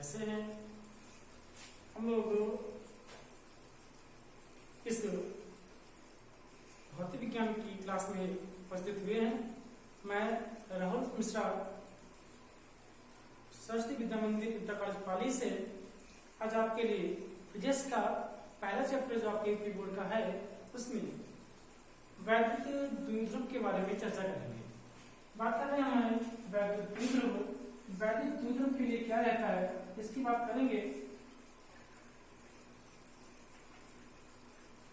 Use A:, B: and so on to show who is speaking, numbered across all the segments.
A: कैसे हैं? हम लोग इस भौतिक विज्ञान की क्लास में उपस्थित हुए हैं। मैं राहुल मिश्रा, सरस्वती विद्या मंदिर इंटर कॉलेज पाली से आज आपके लिए फिजिक्स का पहला चैप्टर जो आपके यूपी बोर्ड का है उसमें वैद्युत द्विध्रुव के बारे में चर्चा करेंगे। बात कर रहे हैं वैद्युत द्विध्रुव। वैद्युत द्विध्रुव के लिए क्या रहता है इसकी बात करेंगे।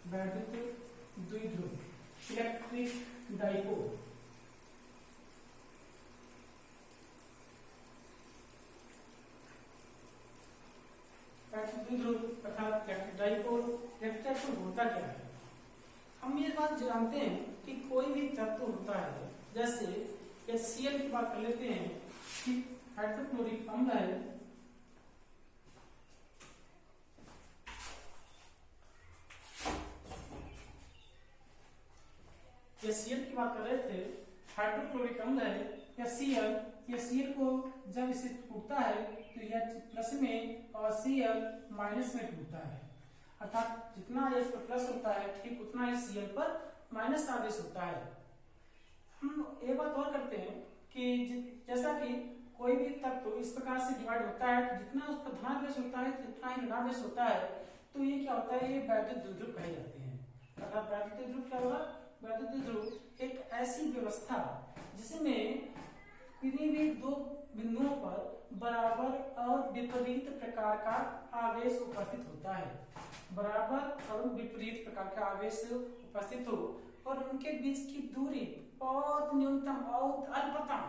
A: वैद्युत द्विध्रुव, इलेक्ट्रिक डाइपोल। वैद्युत द्विध्रुव अर्थात इलेक्ट्रिक डाइपोल। इलेक्ट्रिक डाइपोल होता क्या है? हम ये बात जानते हैं कि कोई भी तत्व होता है, जैसे HCl की बात कर लेते हैं कि हाइड्रोक्लोरिक अम्ल है, HCl की बात कर रहे थे, हाइड्रोक्लोरिक अम्ल है या Cl को जब इसे टूटता है तो H प्लस में और Cl माइनस में टूटता है, अर्थात जितना H पर प्लस होता है ठीक उतना ही Cl पर माइनस आवेश होता है। हम एक बात और करते हैं कि जैसा कि कोई भी तत्व इस प्रकार से डिवाइड होता है तो जितना उस पर धनावेश होता है उतना ही ऋणावेश होता है, तो ये क्या होता है, ये वैद्युत द्विध्रुव कहे जाते हैं। अर्थात वैद्युत द्विध्रुव क्या होगा? वैद्युत द्विध्रुव एक ऐसी व्यवस्था जिसमें किसी भी दो बिंदुओं पर बराबर और विपरीत प्रकार का आवेश उपस्थित होता है, बराबर और विपरीत प्रकार का आवेश उपस्थित हो और उनके बीच की दूरी बहुत न्यूनतम, बहुत अल्पतम,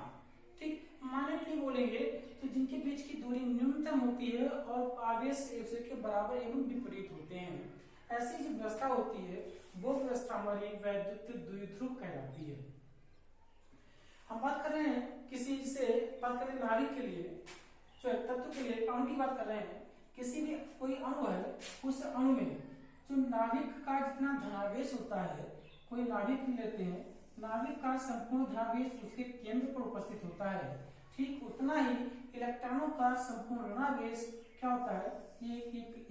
A: ठीक माने नहीं बोलेंगे तो जिनके बीच की दूरी न्यूनतम होती है और आवेश एक दूसरे के बराबर एवं विपरीत होते हैं, ऐसी जो व्यवस्था होती है वो व्यवस्था हमारी वैद्युत द्विध्रुव कहलाती है। हम बात कर रहे हैं किसी से बात करें नाभिक के लिए, जो तत्व के लिए अणु की बात कर रहे हैं। किसी भी कोई अणु है, उस अणु में जो नाभिक का जितना धनावेश होता है, कोई नाभिक लेते हैं, नाभिक का संपूर्ण धनावेश उसके केंद्र पर उपस्थित होता है, ठीक उतना ही इलेक्ट्रॉनों का संपूर्ण ऋणावेश क्या होता है, ये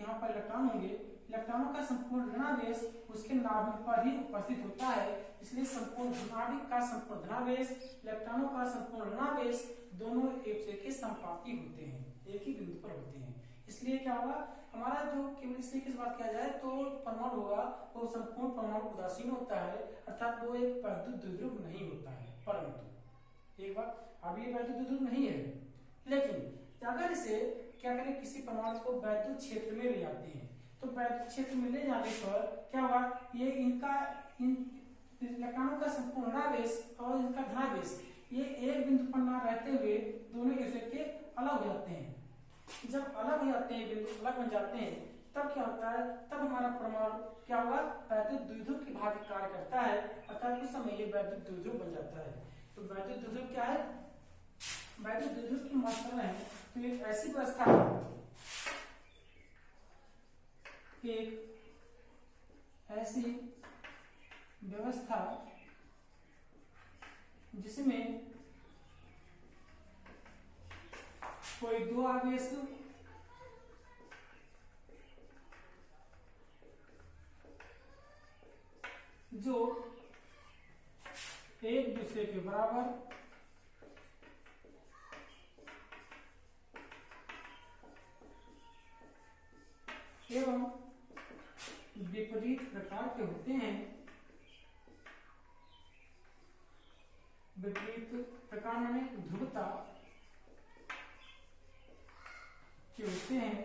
A: यहाँ पर इलेक्ट्रॉन होंगे, इलेक्ट्रॉनों का संपूर्ण ऋणावेश उसके नाभिक पर ही उपस्थित होता है। इसलिए संपूर्ण नाभिक का संपूर्ण धनावेश, इलेक्ट्रॉनों का संपूर्ण ऋणावेश दोनों एक दूसरे के समानुपाती होते हैं, एक ही बिंदु पर होते हैं। इसलिए क्या होगा, हमारा जो केवल इसलिए किस बात किया जाए तो परमाणु होगा वो संपूर्ण परमाणु उदासीन होता है, अर्थात वो एक वैद्युत द्विध्रुव नहीं होता है। परंतु एक बात, अभी ये वैद्युत द्विध्रुव नहीं है, लेकिन अगर इसे क्या करें, किसी परमाणु को वैद्युत क्षेत्र में ले जाते हैं तो वैद्युत क्षेत्र में ले जाने पर क्या होगा, ये इन इलेक्ट्रॉनों का संपूर्ण ऋणावेश और इनका धनावेश ये एक बिंदु पर न रहते हुए दोनों एक दूसरे के अलग हो जाते हैं। जब अलग हो जाते हैं, बिंदु अलग बन जाते हैं, तब क्या होता है, तब हमारा परमाणु क्या होगा, वैद्युत द्विध्रुव की भांति कार्य करता है, अर्थात उस समय ये वैद्युत द्विध्रुव बन जाता है। तो वैद्युत द्विध्रुव क्या है? वैद्युत द्विध्रुव की मात्रा है तो एक ऐसी व्यवस्था है, एक ऐसी व्यवस्था जिसमें कोई दो आवेश जो एक दूसरे के बराबर एवं विपरीत प्रकार के होते हैं, विपरीत प्रकार में ध्रुवता के होते हैं,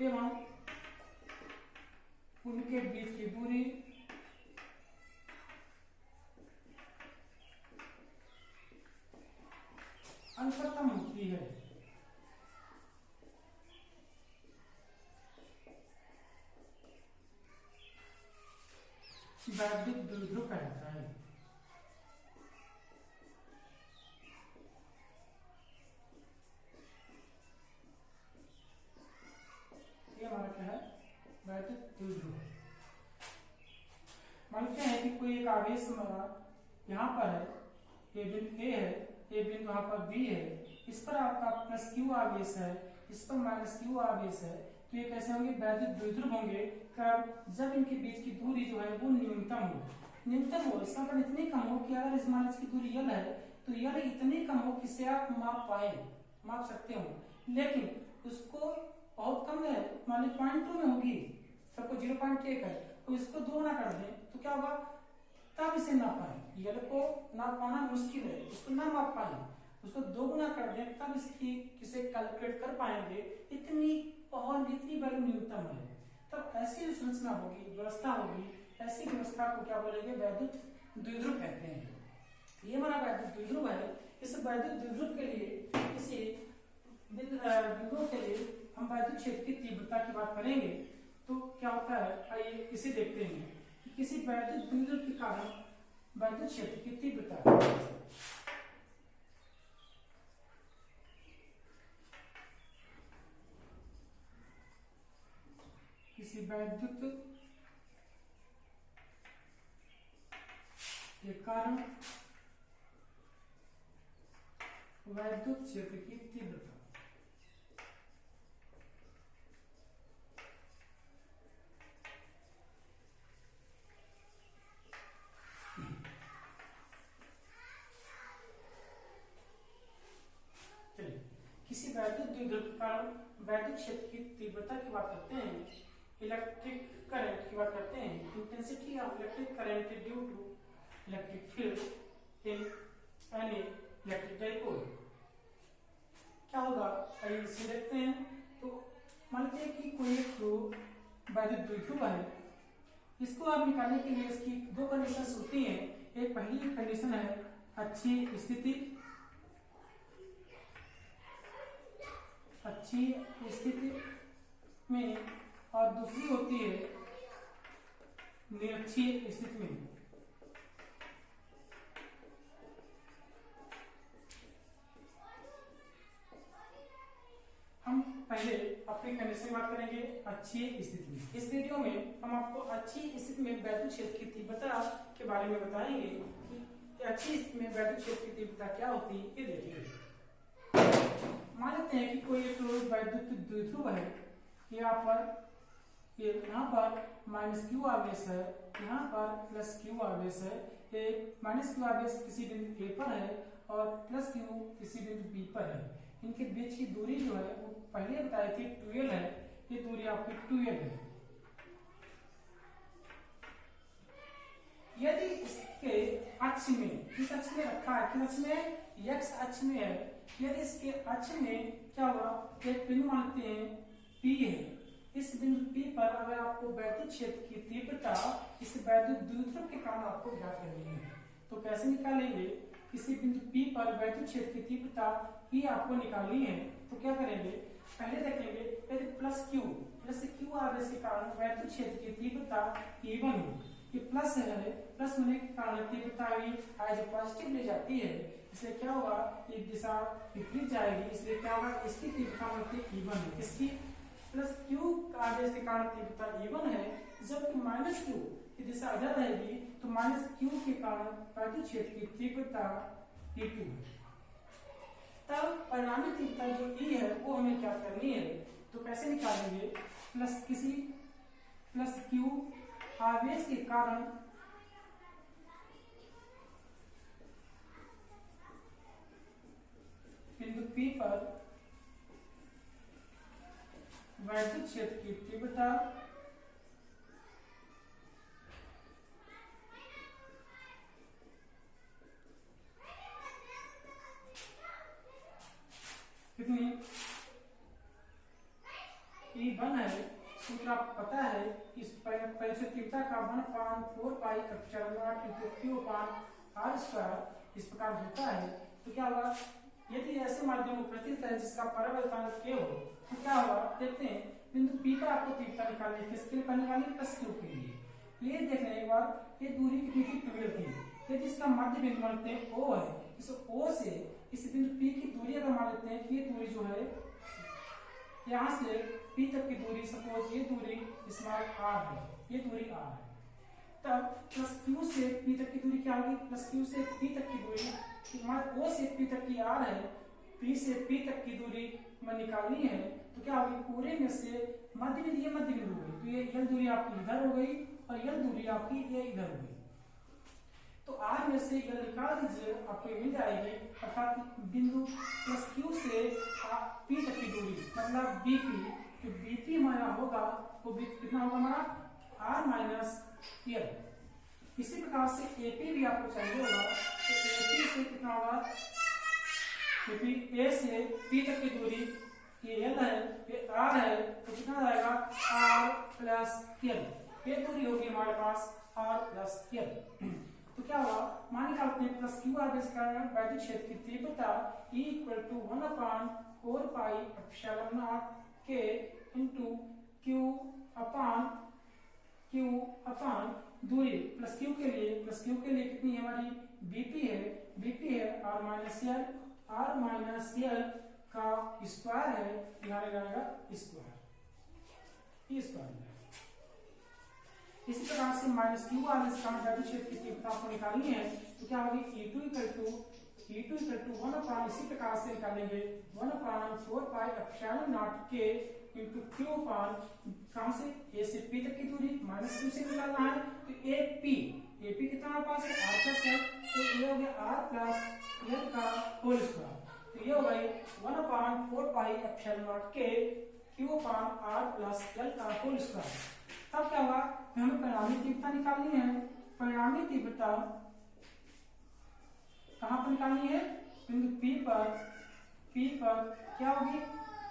A: एवं उनके बीच की दूरी अंतरतम होती है। वैद्युत द्विध्रुव कहता है। ये हमारा क्या है, वैद्युत द्विध्रुव। मानते हैं कि कोई एक आवेश हमारा यहाँ पर है, ये बिंदु ए है, ये बिंदु यहाँ पर बी है, इस पर आपका प्लस क्यू आवेश है, इस पर माइनस क्यू आवेश है, तो ये कैसे होंगे, वैद्युत द्विध्रुव होंगे। कब, जब इनके बीच की दूरी जो है वो न्यूनतम हो। न्यूनतम हो इसका मतलब इतनी कम हो कि अगर इस माइनस की दूरी यल है तो यल इतनी कम हो कि इसे आप माप सकते हो, लेकिन उसको बहुत कम है, मान ली 0.2 में होगी, सबको 0.1 है, तो इसको 2 गुना कर दें तो क्या होगा, तब इसे नाप पाए। यल को नाप पाना मुश्किल है, इसको ना माप पाए, उसको 2 गुना कर दें तब इसकी किसे कैलकुलेट कर पाएंगे, इतनी वैल्यू न्यूनतम है। तब ऐसी संरचना होगी, व्यवस्था होगी, ऐसी व्यवस्था को क्या बोलेंगे, वैद्युत द्विध्रुव कहते हैं। ये हमारा वैद्युत द्विध्रुव है। इस वैद्युत द्विध्रुव के लिए किसी बिंदुओं के लिए हम वैद्युत क्षेत्र की तीव्रता की बात करेंगे तो क्या होता है, आइए इसे देखते हैं कि किसी वैद्युत द्विध्रुव के कारण वैद्युत क्षेत्र की तीव्रता, किसी वैद्युत के कारण वैद्युत क्षेत्र की तीव्रता, चलिए किसी वैद्युत द्विध्रुव के कारण वैद्युत क्षेत्र की तीव्रता की बात करते हैं, इलेक्ट्रिक करंट की बात करते हैं, intensity of electric current due to electric field in any electric dipole. क्या होगा, आइए इसे देखते हैं। तो मानते हैं कि कोई एक वैद्युत द्विध्रुव है, इसको आप निकालने के लिए इसकी 2 कंडीशंस होती हैं। एक पहली कंडीशन है अच्छी स्थिति में, और दूसरी होती है निरक्षीय स्थिति में। हम पहले अपनी कंडीशन की बात करेंगे अच्छी स्थिति में। इस वीडियो में हम आपको अच्छी स्थिति में वैद्युत क्षेत्र की तीव्रता के बारे में बताएंगे कि अच्छी स्थिति में वैद्युत क्षेत्र की तीव्रता क्या होती है, ये देखिए। मान लेते हैं कि कोई एक वैद्युत द्विध्रुव है, यहाँ पर माइनस क्यू आवेश है, यहाँ पर प्लस क्यू आवेश है। ये माइनस क्यू आवेश किसी बिंदु ए पर है और प्लस क्यू किसी बिंदु बी पर है। इनके बीच की दूरी जो है वो पहले बताई थी 12 है, ये दूरी आपकी 12 है। यदि इसके अक्ष में, किस अक्ष में रखा है, किस अक्ष में, x अक्ष में है, यदि इसके अक्ष में क्या हुआ, एक बिंदु मानते हैं P है, इस बिंदु P पर अगर आपको वैद्युत क्षेत्र की तीव्रता इस वैद्युत द्विध्रुव के कारण आपको ज्ञात करनी है, तो कैसे निकालेंगे, किसी बिंदु P पर वैद्युत क्षेत्र की तीव्रता P आपको निकालनी है, तो क्या करेंगे, पहले देखेंगे यदि प्लस क्यू आवेश के कारण वैद्युत क्षेत्र की तीव्रता E1 हो, ये प्लस है, प्लस होने के कारण तीव्रता भी एज पॉजिटिव ले जाती है, इसलिए क्या होगा, ये दिशा विपरीत जाएगी, इसलिए क्या होगा, इसकी तीव्रता E1 है, इसकी प्लस क्यू आवेश के कारण तीव्रता E1 है, जबकि माइनस क्यू की दिशा इधर रहेगी तो माइनस क्यू के कारण वैद्युत क्षेत्र की तीव्रता E2 है। तब परिणामी तीव्रता जो E है वो हमें क्या करनी है, तो कैसे निकालेंगे, प्लस क्यू आवेश के कारण बिंदु P पर वैद्युत क्षेत्र की तीव्रता कितनी, E1 है, सूत्र आपको पता है, इस तीव्रता का 1/4 पाई Q/R² इस प्रकार होता है। तो क्या होगा, यदि ऐसे माध्यम उपस्थित है जिसका परावर्तनांक K हो, तो क्या होगा, देखते हैं बिंदु P पर आपको तीव्रता निकालनी है, किसके लिए निकालनी, प्लस क्यू के लिए। ये देखने के बाद ये दूरी कितनी थी, 12 थी, यदि इसका मध्य बिंदु मानते हैं O है, इस O से इस बिंदु P की दूरी अगर मान लेते हैं कि ये दूरी जो है यहाँ से P तक की दूरी, सपोज ये दूरी स्मॉल r है, ये दूरी r है, तब प्लस क्यू से पी तक की दूरी क्या होगी, प्लस क्यू से पी तक की दूरी, हमारे ओ से पी तक की आर है, पी से पी तक की दूरी हमें निकालनी है, तो क्या होगी पूरे में से मध्य बिंदु, ये मध्य बिंदु हो गई, तो ये यल दूरी आपकी इधर हो गई और यल दूरी आपकी ये इधर हो गई। तो आर में से यल निकाल दीजिए, आपको मिल जाएगी, अर्थात बिंदु प्लस क्यू से पी तक की दूरी मतलब बीपी, तो बीपी हमारा होगा वो कितना होगा हमारा आर माइनस यल। इसी प्रकार से एपी भी आपको चाहिए होगा, तो एपी से कितना होगा, एपी ए से पी तक की दूरी ये यल है, ये आर है, तो कितना जाएगा आर प्लस यल, ये दूरी होगी हमारे पास आर प्लस यल। तो क्या हुआ, मान निकालते हैं प्लस क्यू आर बेस का वैद्युत क्षेत्र की तीव्रता E equal to 1/4 pi epsilon not के इनटू क्यू अपान दूरी प्लस क्यू के लिए कितनी है हमारी बीपी है आर माइनस यल का स्क्वायर है, यहाँ लगाएगा स्क्वायर, इसी प्रकार से माइनस क्यू आर इस वैद्युत क्षेत्र की तीव्रता आपको निकालनी है, तो क्या होगी E2 इक्वल टू 1/, इसी प्रकार से निकालेंगे 1/4 पाई एप्सिलॉन नॉट के इनटू क्यू अपान, कहां से ए से पी तक की दूरी माइनस क्यू से निकालना है, तो एपी कितना हमारे पास है आर प्लस एल, तो ये हो गया आर प्लस एल का होल स्क्वायर, तो ये हो गई 1/4 पाई एप्सिलॉन नॉट के q upon r plus l का होल स्क्वायर। तब क्या हुआ, हमें परिणामी तीव्रता निकालनी है, परिणामी तीव्रता कहां पर निकालनी है, बिंदु P पर क्या होगी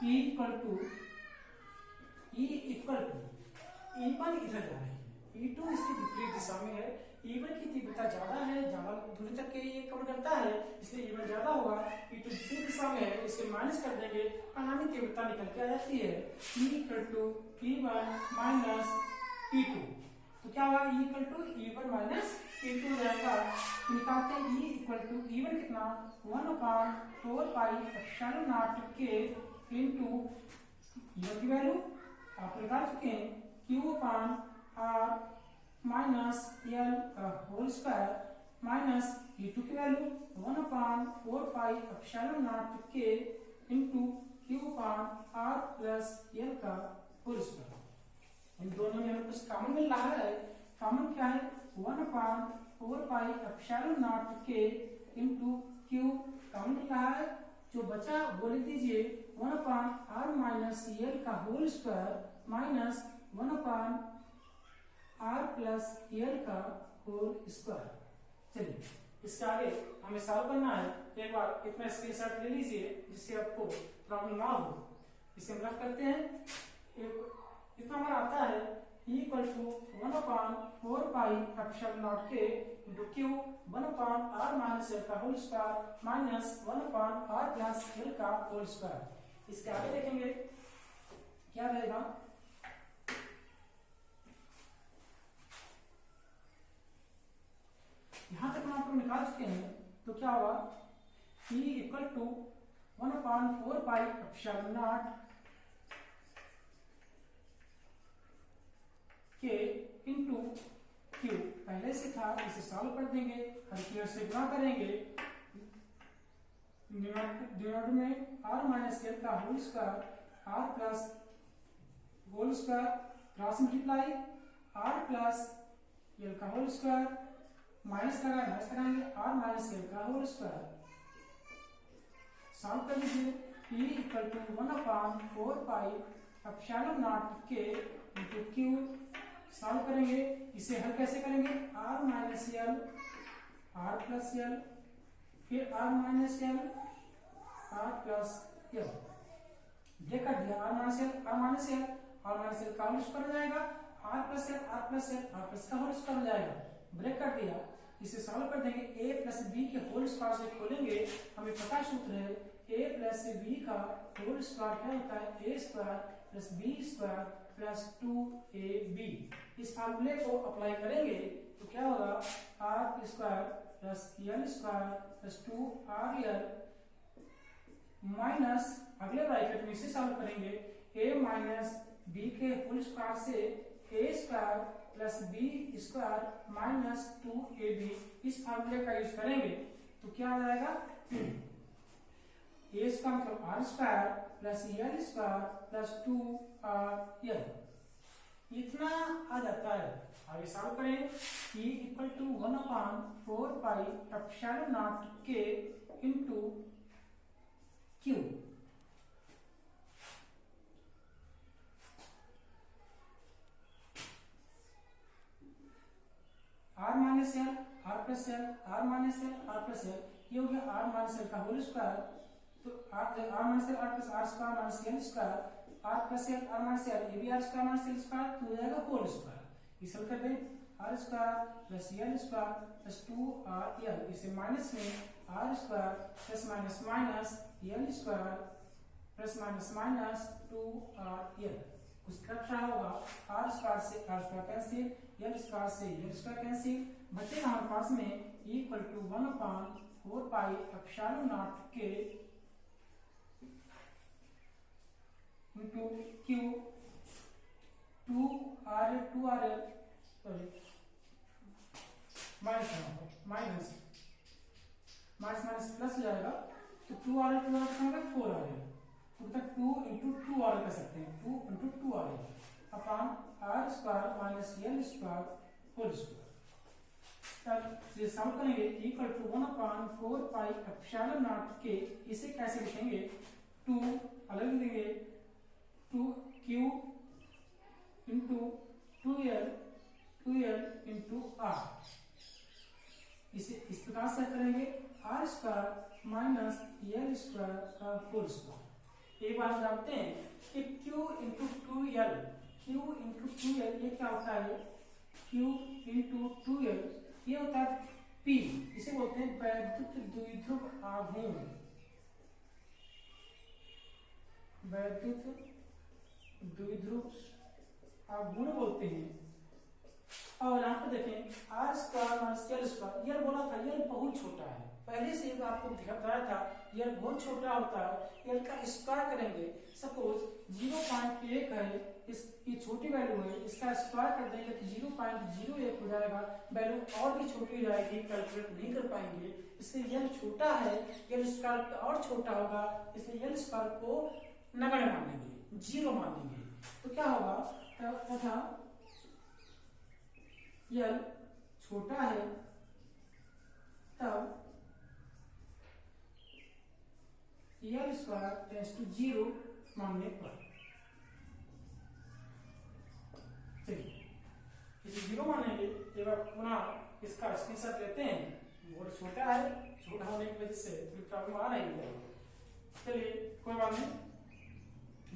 A: E इक्वल टू E1 इधर जा रही है, E2 इसकी विपरीत दिशा में है, E1 की तीव्रता ज्यादा है, ज्यादा दूरी तक के ये कवर करता है, इसलिए E1 ज्यादा होगा, E2 विपरीत दिशा में है, इसे माइनस कर देंगे, परिणामी तीव्रता निकल के आ जाती है E equal to E1 minus E2, तो क्या होगा E equal to E1 minus E2 हो जाएगा, तो निकालते हैं E इक्वल टू E1 कितना 1/4 पाई एप्सिलॉन नॉट के इनटू E1 की वैल्यू आप निकाल चुके हैं Q अपान R माइनस L का होल स्क्वायर माइनस E2 की वैल्यू 1/4 पाई एप्सिलॉन नॉट के इनटू Q अपान R प्लस L का होल स्क्वायर। इन दोनों में हमें कुछ कॉमन मिल रहा है, कॉमन क्या है 1/4 पाई एप्सिलॉन नॉट के इनटू Q कॉमन मिल रहा है, जो बचा वो लिख दीजिए 1/r माइनस L का whole square minus 1/r plus L का होल स्क्वायर। चलिए इसके आगे हमें सॉल्व करना है, एक बार इतना स्क्रीनशॉट ले लीजिए जिससे आपको प्रॉब्लम ना हो, इसे हम रफ करते हैं। इतना हमारा आता है E equal to 1/4 pi epsilon not के into Q 1/r minus L का whole square minus 1/r plus L का होल स्क्वायर। इसके आगे देखेंगे क्या रहेगा, यहां तक हम आपको निकाल चुके हैं, तो क्या होगा E equal to 1/4 pi epsilon not के इनटू Q पहले से था, इसे सॉल्व कर देंगे, हर की से गुणा करेंगे, डिनोमिनेटर में r माइनस L का whole square r plus whole square cross multiply r plus L का होल स्क्वायर माइनस लगाएंगे r माइनस L का होल स्क्वायर। सॉल्व कर लीजिए E equal to 1/4 pi epsilon not के इनटू Q, सॉल्व करेंगे, इसे हल कैसे करेंगे r minus L r plus L, फिर r minus L r plus L, break कर दिया r माइनस L का होल स्क्वायर हो जाएगा, r प्लस L का होल स्क्वायर हो जाएगा, ब्रेक कर दिया, इसे सॉल्व कर देंगे, a प्लस b के होल स्क्वायर से खोलेंगे, हमें पता सूत्र है a प्लस b का होल स्क्वायर क्या होता है a square plus b square plus 2ab। इस फार्मूले को अप्लाई करेंगे तो क्या होगा r square plus l square plus 2rl minus अगले ब्रैकेट में इसे सॉल्व करेंगे a माइनस b के होल स्क्वायर से a square plus b square minus 2ab, इस फार्मूले का यूज करेंगे तो क्या आ जाएगा, ए स्क्वायर मतलब r square plus l square plus 2rl, इतना आ जाता है। आगे सॉल्व करें, e equal to 1/4 pi epsilon not के into q, r minus l r plus l r minus l r plus l, ये हो गया आर माइनस एल का होल स्क्वायर, तो r minus l r plus r square minus l square r plus l r minus l, ये भी r square minus l square, तो हो जाएगा होल स्क्वायर। इसे हल कर दें, r square plus l square plus 2rl, इसे माइनस में r square plus minus minus l square plus minus minus 2rl, उसका क्या होगा, आर स्क्वायर से r square cancel, l square से एल स्क्वायर कैंसिल, बचेगा हमारे पास में equal to 1/4 pi epsilon not के into q 2rl sorry minus minus minus plus हो जाएगा, तो 2rl कितना होगा 4rl, तो तक 2 इंटू 2rl कर सकते हैं, 2 into 2rl upon r square minus l square whole square. तब ये सॉल्व करेंगे, equal to 1/4 pi epsilon not के, इसे कैसे लिखेंगे, 2 अलग लिखेंगे, 2q into 2l into are, इसे इस प्रकार से करेंगे, r square minus l square का होल स्क्वायर। एक बार जानते हैं कि q इंटू 2l, ये क्या होता है, q इंटू 2l, ये होता है p, इसे बोलते हैं वैद्युत द्विध्रुव आघूर्ण, वैद्युत द्विध्रुव आघूर्ण बोलते हैं। और यहाँ पे देखें r square minus l square, ये बोला था ये बहुत छोटा है, पहले से आपको बताया था ये बहुत छोटा होता है, एल का स्क्वायर करेंगे, सपोज 0.1 है, इस ये छोटी वैल्यू है, इसका स्क्वायर कर देंगे तो 0.01 हो जाएगा, वैल्यू और भी छोटी हो जाएगी, कैलकुलेट नहीं कर पाएंगे, इसलिए एल छोटा है, एल स्क्वायर और छोटा होगा, इसलिए एल स्क्वायर को नगण्य मान लेंगे, 0 मान लेंगे, तो क्या होगा, तथा एल छोटा है तब एल स्क्वायर टेंड्स टू 0 मानने पर, चलिए इसे 0 मानेंगे, एक बार पुनः इसका स्क्रीनशॉट लेते हैं, बहुत छोटा है, छोटा होने की वजह से थोड़ी प्रॉब्लम आ रही है, चलिए कोई बात नहीं,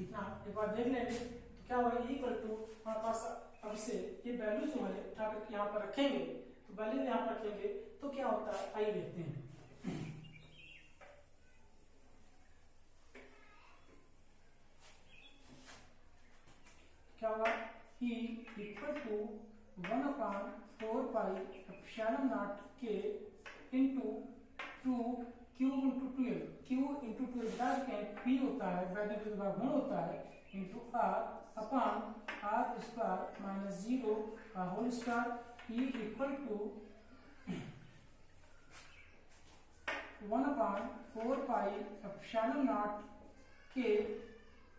A: इतना एक बार देख लेंगे, तो क्या होगा, इक्वल टू हमारे पास अब से ये वैल्यू जो है उठा करके यहाँ पर रखेंगे, तो वैल्यू यहाँ पर रखेंगे तो क्या होता है, आइए देखते हैं, क्या होगा, E equal to 1/4 pi epsilon not के into 2q into 2l, q into 2l बता चुके हैं, p होता है वैद्युत द्विध्रुव आघूर्ण होता है, into r upon r square minus 0 का whole square, E equal to 1/4 pi epsilon not के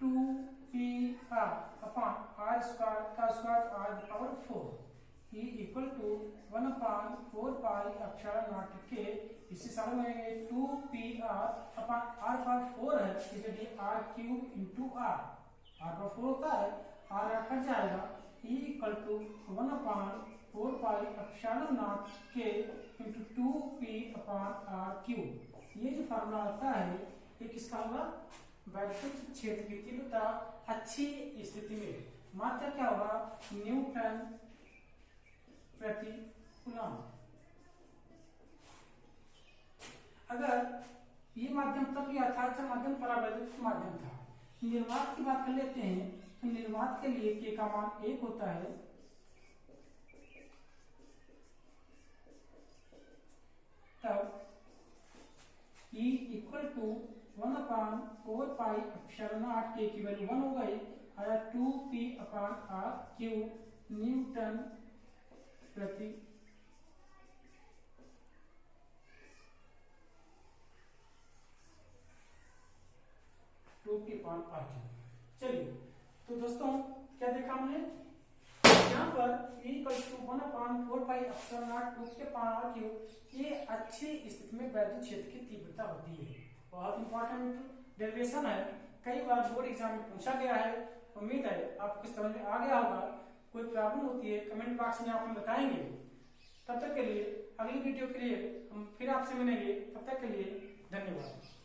A: 2pr अपॉन आर स्क्वायर का square r power 4, E equal to 1/4 pi epsilon not के, इसी साल में 2pr अपॉन r पावर 4 है, इसलिए r cube into r power 4 होता है, r कट जाएगा, E equal to 1/4 pi epsilon not के into 2p upon r cube, ये जो फार्मूला आता है ये किसका होगा, वैद्युत क्षेत्र की तीव्रता अच्छी स्थिति में मात्रा क्या होगा, न्यूटन प्रति कूलम। अगर ये माध्यम तब यथार्थ माध्यम परावैद्युत माध्यम था, निर्वात की बात कर लेते हैं, तो निर्वात के लिए k का मान 1 होता है, तब E equal to 1/4 pi epsilon not के की वैल्यू 1 हो गई, आया 2p upon r cube Newton E/R⁴। चलिए, तो दोस्तों क्या देखा हमने यहाँ पर E=1/4πε0 ये अच्छी स्थिति में वैद्युत क्षेत्र की तीव्रता होती है। बहुत इंपॉर्टेंट डेरिवेशन है, कई बार बोर्ड एग्जाम में पूछा गया है। उम्मीद है आपको समझ में आ गया होगा। कोई प्रॉब्लम होती है कमेंट बॉक्स में आप हमें बताएंगे। तब तक के लिए, अगली वीडियो के लिए हम फिर आपसे मिलेंगे। तब तक के लिए धन्यवाद।